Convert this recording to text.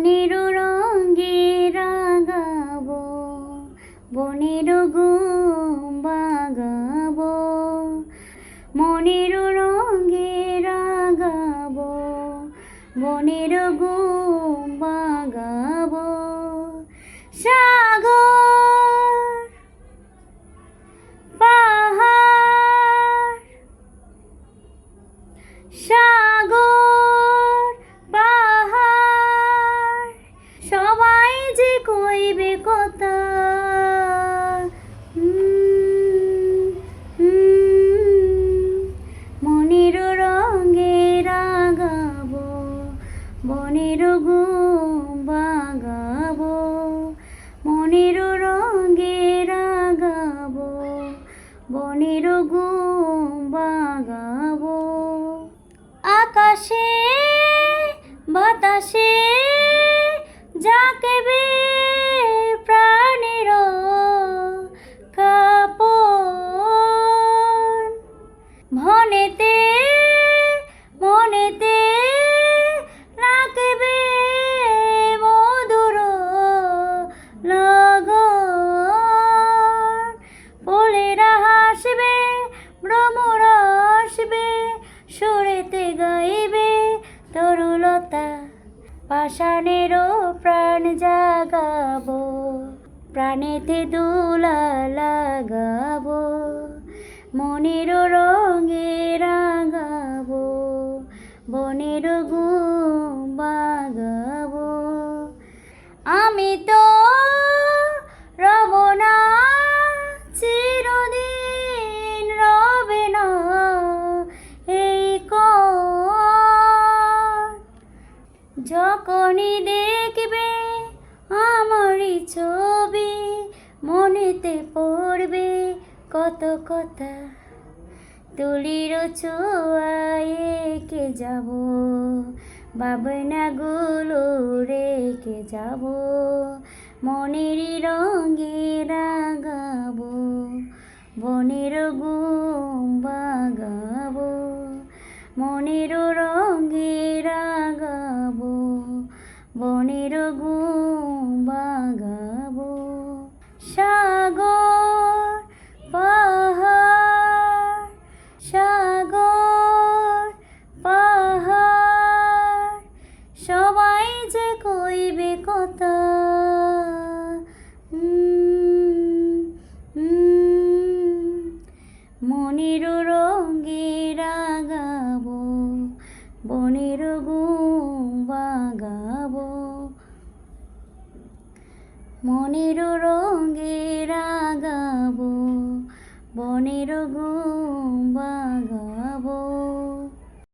মনের রঙে রাঙাবো, বনের ঘুম বাগাবো। মনের রঙে রাঙাবো, বনের ঘুম বাগাবো। সাগর পাহাড়, সাগর পাহাড়, সবাই যে কইবে কথা। মনের রঙে রাঙাবো, বনের ঘুম বাগাবো। মনের রঙে রাঙাবো, বনের ঘুম বাগাবো। আকাশে বাতাসে জাগবে প্রাণের কাঁপন। মনেতে মনেতে লাগবে মধুর লগন। ফুলেরা হাসবে, ভ্রমরা আসবে, সুরেতে গাইবে তরুলতা। পাষাণেরও প্রাণ জাগাবো, প্রাণেতে দোলা লাগাবো। মনের রঙে রাঙাবো, বনের ঘুম বাগাবো। আমি তো রব না চিরদিন, রবে না এই কোণ। যখনই দেখবে আমারই ছবি, মনেতে পড়বে কত কথা। তুলির ছোঁয়ায় এঁকে যাব, ভাবনাগুলো রেখে যাব। মনের রঙে রাঙাবো, বনের ঘুম বাগাবো। মনের রঙে রাঙাবো, বনের ঘুম বাগাবো। সাগর পাহাড়, সাগর পাহাড়, সবাই যে কইবে কথা। মনের রঙে রাঙাবো, বনের ঘুম বাগাবো। মনের রঙে রাঙাবো, বনের ঘুম বাগাবো।